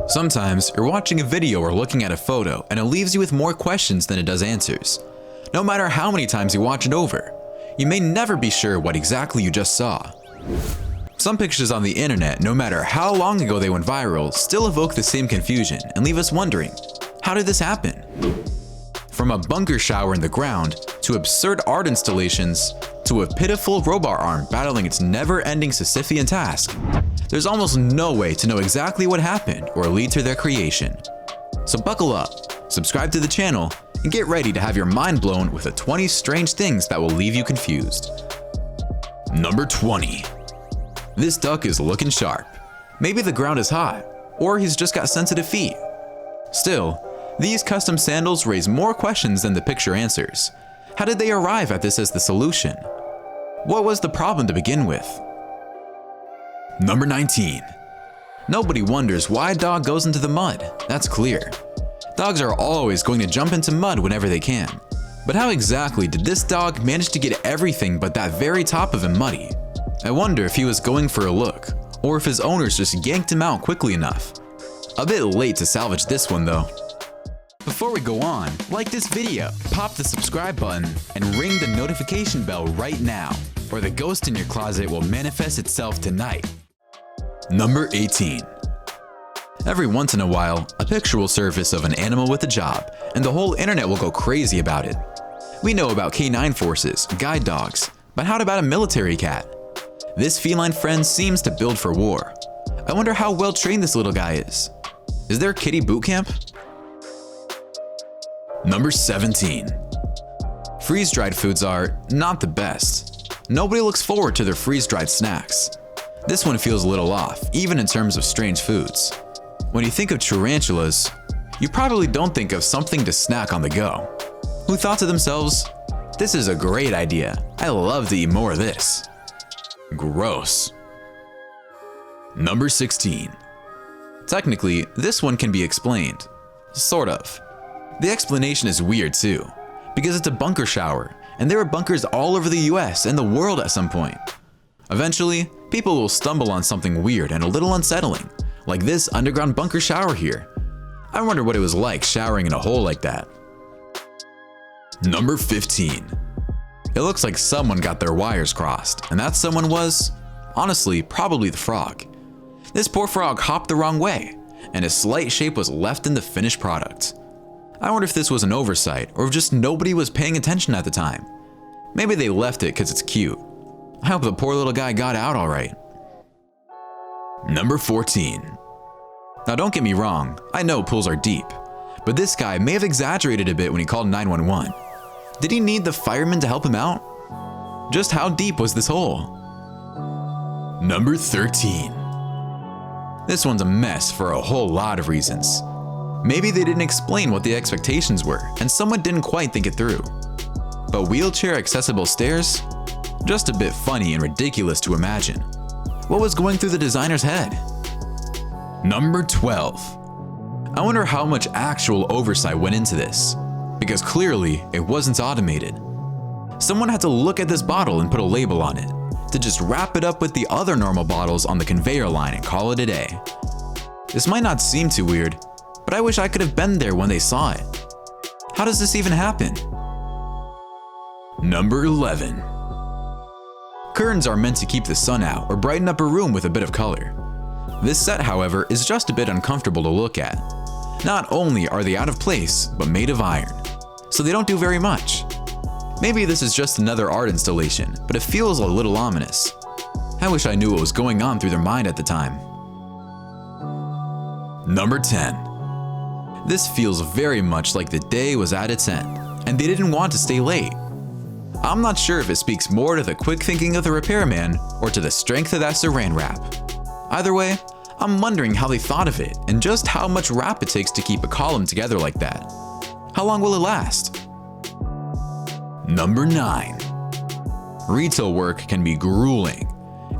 Sometimes you're watching a video or looking at a photo and it leaves you with more questions than it does answers. No matter how many times you watch it over, you may never be sure what exactly you just saw. Some pictures on the internet, no matter how long ago they went viral, still evoke the same confusion and leave us wondering, how did this happen? From a bunker shower in the ground, to absurd art installations, to a pitiful robot arm battling its never-ending Sisyphean task, there's almost no way to know exactly what happened or lead to their creation. So buckle up, subscribe to the channel, and get ready to have your mind blown with the 20 strange things that will leave you confused. Number 20. This duck is looking sharp. Maybe the ground is hot, or he's just got sensitive feet. Still, these custom sandals raise more questions than the picture answers. How did they arrive at this as the solution? What was the problem to begin with? Number 19. Nobody wonders why a dog goes into the mud. That's clear. Dogs are always going to jump into mud whenever they can. But how exactly did this dog manage to get everything but that very top of him muddy? I wonder if he was going for a look, or if his owners just yanked him out quickly enough. A bit late to salvage this one though. Before we go on, like this video, pop the subscribe button, and ring the notification bell right now, or the ghost in your closet will manifest itself tonight. Number 18. Every once in a while, a picture will surface of an animal with a job, and the whole internet will go crazy about it. We know about canine forces, guide dogs, but how about a military cat? This feline friend seems to build for war. I wonder how well trained this little guy is. Is there kitty boot camp? Number 17. Freeze-dried foods are not the best. Nobody looks forward to their freeze-dried snacks. This one feels a little off, even in terms of strange foods. When you think of tarantulas, you probably don't think of something to snack on the go. Who thought to themselves, this is a great idea, I love to eat more of this. Gross. Number 16. Technically, this one can be explained. Sort of. The explanation is weird too, because it's a bunker shower, and there were bunkers all over the US and the world at some point. Eventually, people will stumble on something weird and a little unsettling, like this underground bunker shower here. I wonder what it was like showering in a hole like that. Number 15. It looks like someone got their wires crossed, and that someone was, honestly, probably the frog. This poor frog hopped the wrong way, and a slight shape was left in the finished product. I wonder if this was an oversight, or if just nobody was paying attention at the time. Maybe they left it because it's cute. I hope the poor little guy got out alright. Number 14. Now don't get me wrong, I know pools are deep, but this guy may have exaggerated a bit when he called 911. Did he need the firemen to help him out? Just how deep was this hole? Number 13. This one's a mess for a whole lot of reasons. Maybe they didn't explain what the expectations were, and someone didn't quite think it through. But wheelchair accessible stairs? Just a bit funny and ridiculous to imagine. What was going through the designer's head? Number 12. I wonder how much actual oversight went into this, because clearly it wasn't automated. Someone had to look at this bottle and put a label on it, to just wrap it up with the other normal bottles on the conveyor line and call it a day. This might not seem too weird, but I wish I could have been there when they saw it. How does this even happen? Number 11. Curtains are meant to keep the sun out or brighten up a room with a bit of color. This set, however, is just a bit uncomfortable to look at. Not only are they out of place, but made of iron, so they don't do very much. Maybe this is just another art installation, but it feels a little ominous. I wish I knew what was going on through their mind at the time. Number 10. This feels very much like the day was at its end, and they didn't want to stay late. I'm not sure if it speaks more to the quick thinking of the repairman or to the strength of that saran wrap. Either way, I'm wondering how they thought of it and just how much wrap it takes to keep a column together like that. How long will it last? Number 9. Retail work can be grueling,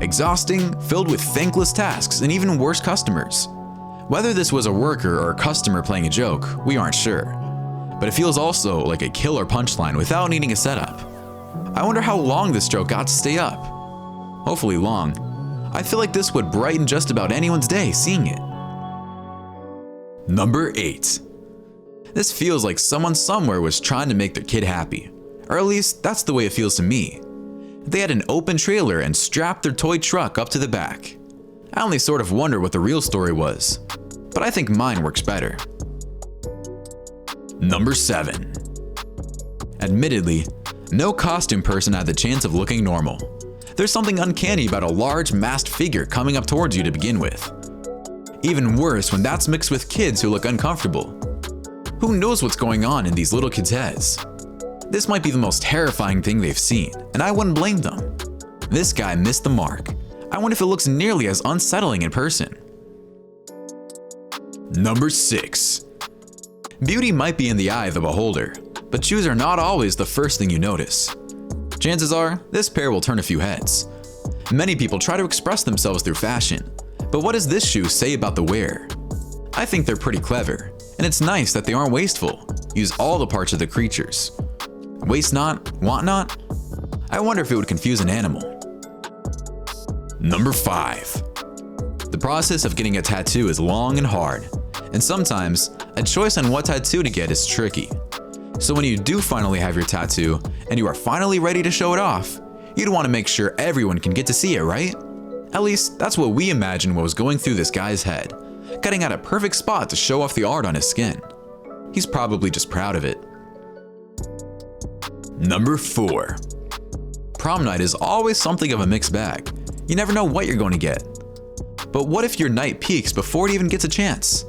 exhausting, filled with thankless tasks, and even worse customers. Whether this was a worker or a customer playing a joke, we aren't sure. But it feels also like a killer punchline without needing a setup. I wonder how long this joke got to stay up. Hopefully long. I feel like this would brighten just about anyone's day seeing it. Number 8. This feels like someone somewhere was trying to make their kid happy. Or at least, that's the way it feels to me. They had an open trailer and strapped their toy truck up to the back. I only sort of wonder what the real story was, but I think mine works better. Number 7. Admittedly, no costume person had the chance of looking normal. There's something uncanny about a large masked figure coming up towards you to begin with. Even worse when that's mixed with kids who look uncomfortable. Who knows what's going on in these little kids' heads? This might be the most terrifying thing they've seen, and I wouldn't blame them. This guy missed the mark. I wonder if it looks nearly as unsettling in person. Number 6. Beauty might be in the eye of the beholder, but shoes are not always the first thing you notice. Chances are, this pair will turn a few heads. Many people try to express themselves through fashion, but what does this shoe say about the wearer? I think they're pretty clever, and it's nice that they aren't wasteful. Use all the parts of the creatures. Waste not, want not? I wonder if it would confuse an animal. Number 5. The process of getting a tattoo is long and hard, and sometimes a choice on what tattoo to get is tricky. So when you do finally have your tattoo and you are finally ready to show it off, you'd want to make sure everyone can get to see it, right? At least that's what we imagine was going through this guy's head, cutting out a perfect spot to show off the art on his skin. He's probably just proud of it. Number 4. Prom night is always something of a mixed bag. You never know what you're going to get. But what if your night peaks before it even gets a chance?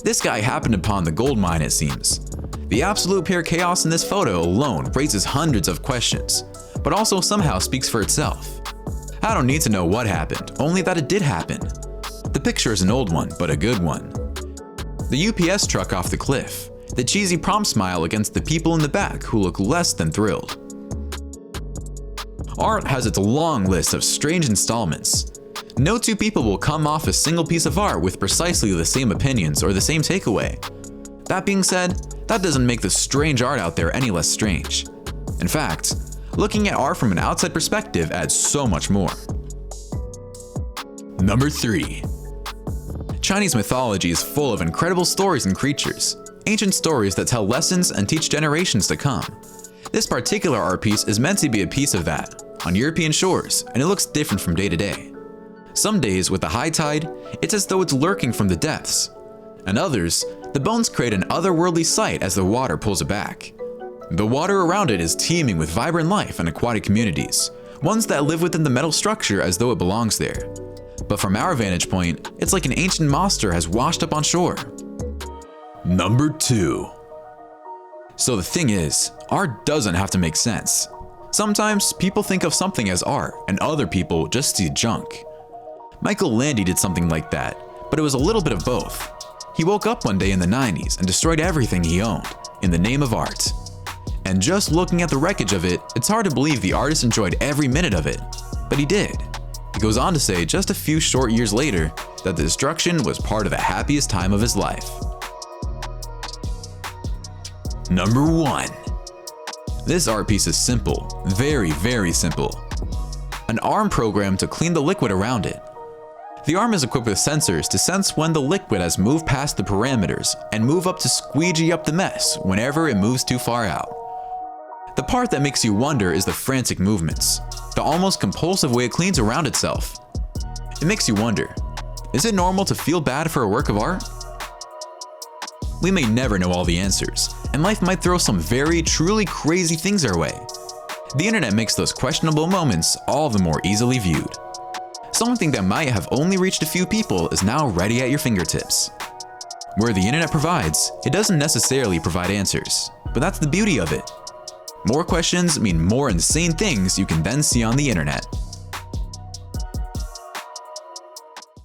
This guy happened upon the gold mine, it seems. The absolute pure chaos in this photo alone raises hundreds of questions, but also somehow speaks for itself. I don't need to know what happened, only that it did happen. The picture is an old one, but a good one. The UPS truck off the cliff, the cheesy prom smile against the people in the back who look less than thrilled. Art has its long list of strange installments. No two people will come off a single piece of art with precisely the same opinions or the same takeaway. That being said, that doesn't make the strange art out there any less strange. In fact, looking at art from an outside perspective adds so much more. Number 3. Chinese mythology is full of incredible stories and creatures, ancient stories that tell lessons and teach generations to come. This particular art piece is meant to be a piece of that, on European shores, and it looks different from day to day. Some days, with the high tide, it's as though it's lurking from the depths. And others, the bones create an otherworldly sight as the water pulls it back. The water around it is teeming with vibrant life and aquatic communities, ones that live within the metal structure as though it belongs there. But from our vantage point, it's like an ancient monster has washed up on shore. Number 2. So the thing is, art doesn't have to make sense. Sometimes people think of something as art, and other people just see junk. Michael Landy did something like that, but it was a little bit of both. He woke up one day in the 90s and destroyed everything he owned, in the name of art. And just looking at the wreckage of it, it's hard to believe the artist enjoyed every minute of it. But he did. He goes on to say just a few short years later that the destruction was part of the happiest time of his life. Number 1. This art piece is simple, very, very simple. An arm program to clean the liquid around it. The arm is equipped with sensors to sense when the liquid has moved past the parameters and move up to squeegee up the mess whenever it moves too far out. The part that makes you wonder is the frantic movements, the almost compulsive way it cleans around itself. It makes you wonder, is it normal to feel bad for a work of art? We may never know all the answers, and life might throw some very truly crazy things our way. The internet makes those questionable moments all the more easily viewed. Something that might have only reached a few people is now ready at your fingertips. Where the internet provides, it doesn't necessarily provide answers, but that's the beauty of it. More questions mean more insane things you can then see on the internet.